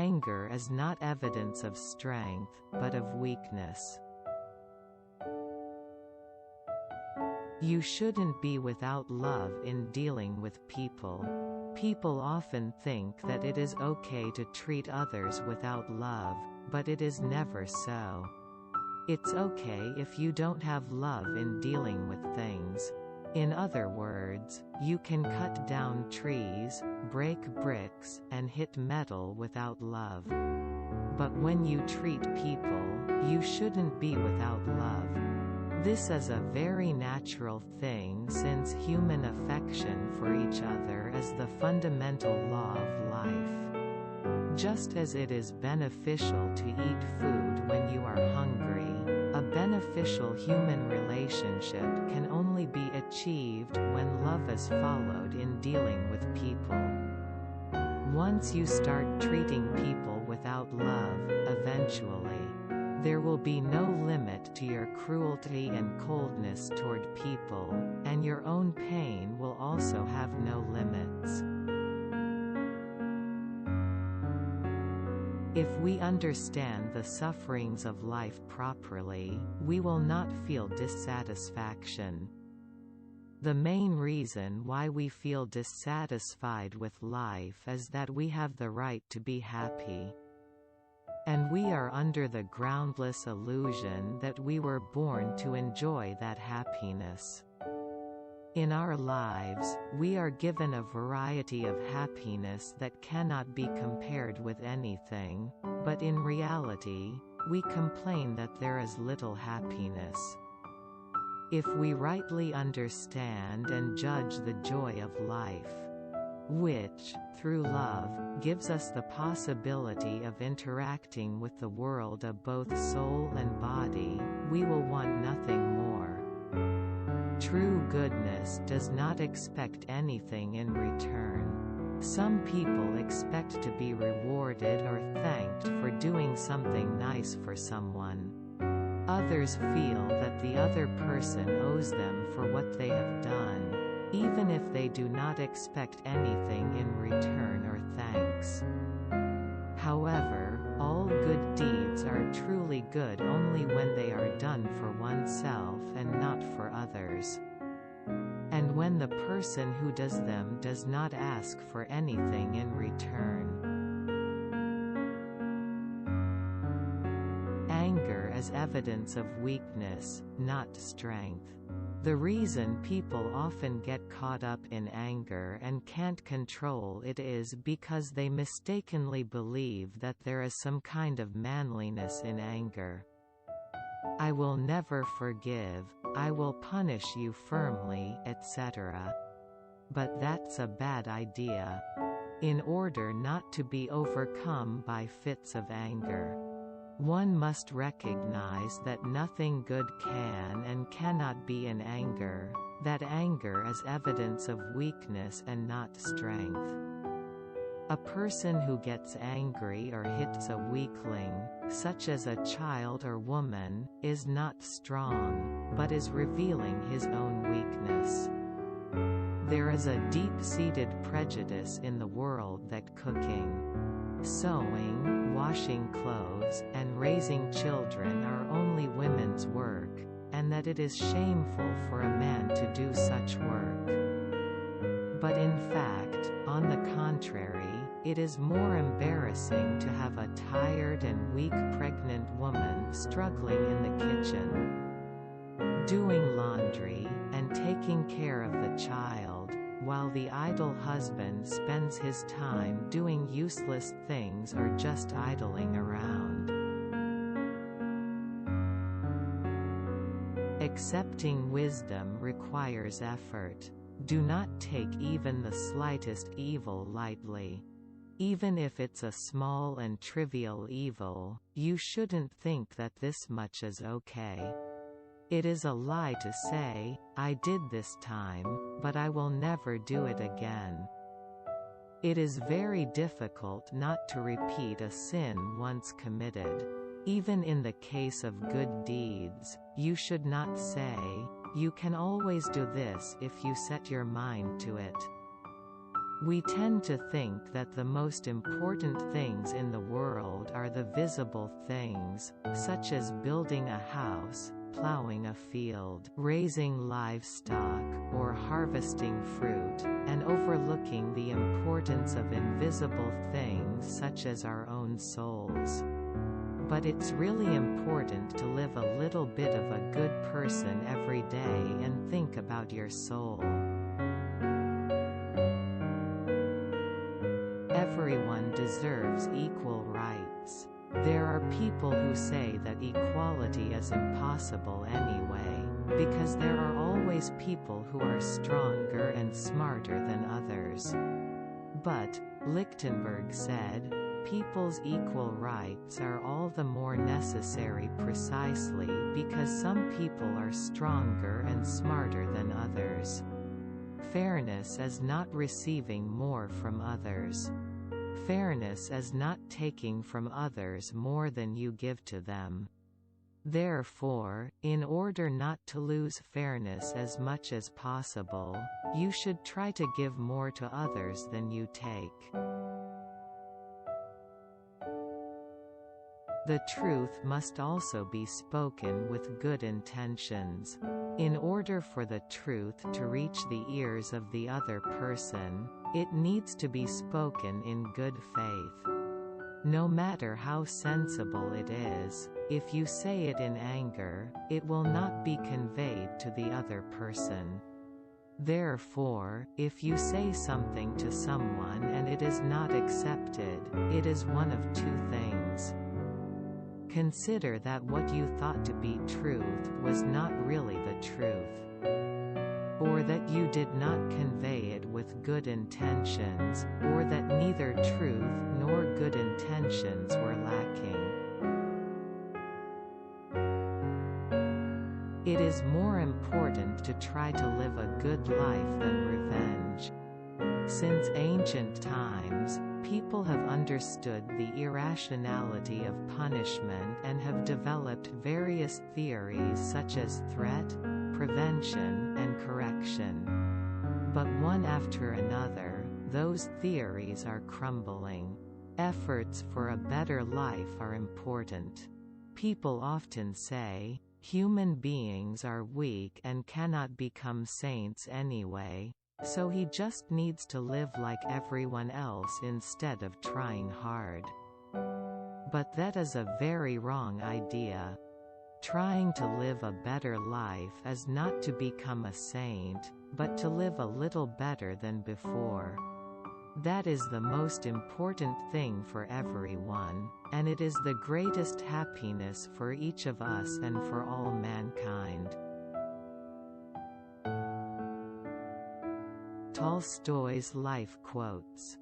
Anger is not evidence of strength, but of weakness. You shouldn't be without love in dealing with people. People often think that it is okay to treat others without love, but it is never so. It's okay if you don't have love in dealing with things. In other words, you can cut down trees, break bricks, and hit metal without love. But when you treat people, you shouldn't be without love. This is a very natural thing since human affection for each other is the fundamental law of life. Just as it is beneficial to eat food when you are hungry, a beneficial human relationship can only be achieved when love is followed in dealing with people. Once you start treating people without love, eventually, there will be no limit to your cruelty and coldness toward people, and your own pain will also have no limits. If we understand the sufferings of life properly, we will not feel dissatisfaction. The main reason why we feel dissatisfied with life is that we have the right to be happy. And we are under the groundless illusion that we were born to enjoy that happiness. In our lives, we are given a variety of happiness that cannot be compared with anything, but in reality, we complain that there is little happiness. If we rightly understand and judge the joy of life, which, through love, gives us the possibility of interacting with the world of both soul and body, we will want nothing more. True goodness does not expect anything in return. Some people expect to be rewarded or thanked for doing something nice for someone. Others feel that the other person owes them for what they have done, even if they do not expect anything in return or thanks. However, all good deeds are truly good only when they are done for oneself and not for others. And when the person who does them does not ask for anything in return. Anger is evidence of weakness, not strength. The reason people often get caught up in anger and can't control it is because they mistakenly believe that there is some kind of manliness in anger. I will never forgive, I will punish you firmly, etc. But that's a bad idea. In order not to be overcome by fits of anger, one must recognize that nothing good can and cannot be in anger, that anger is evidence of weakness and not strength. A person who gets angry or hits a weakling, such as a child or woman, is not strong, but is revealing his own weakness. There is a deep-seated prejudice in the world that cooking, sewing, washing clothes, and raising children are only women's work, and that it is shameful for a man to do such work. But in fact, on the contrary, it is more embarrassing to have a tired and weak pregnant woman struggling in the kitchen, doing laundry, and taking care of the child, while the idle husband spends his time doing useless things or just idling around. Accepting wisdom requires effort. Do not take even the slightest evil lightly. Even if it's a small and trivial evil, you shouldn't think that this much is okay. It is a lie to say, I did this time, but I will never do it again. It is very difficult not to repeat a sin once committed. Even in the case of good deeds, you should not say, you can always do this if you set your mind to it. We tend to think that the most important things in the world are the visible things, such as building a house, plowing a field, raising livestock, or harvesting fruit, and overlooking the importance of invisible things such as our own souls. But it's really important to live a little bit of a good person every day and think about your soul. Everyone deserves equal rights. There are people who say that equality is impossible anyway, because there are always people who are stronger and smarter than others. But, Lichtenberg said, people's equal rights are all the more necessary precisely because some people are stronger and smarter than others. Fairness is not receiving more from others. Fairness is not taking from others more than you give to them. Therefore, in order not to lose fairness as much as possible, you should try to give more to others than you take. The truth must also be spoken with good intentions. In order for the truth to reach the ears of the other person, it needs to be spoken in good faith. No matter how sensible it is, if you say it in anger, it will not be conveyed to the other person. Therefore, if you say something to someone and it is not accepted, it is one of two things. Consider that what you thought to be truth was not really the truth. Or that you did not convey it with good intentions, or that neither truth nor good intentions were lacking. It is more important to try to live a good life than revenge. Since ancient times, people have understood the irrationality of punishment and have developed various theories such as threat, prevention, and correction. But one after another, those theories are crumbling. Efforts for a better life are important. People often say, human beings are weak and cannot become saints anyway, so he just needs to live like everyone else instead of trying hard. But that is a very wrong idea. Trying to live a better life is not to become a saint, but to live a little better than before. That is the most important thing for everyone, and it is the greatest happiness for each of us and for all mankind. Tolstoy's life quotes.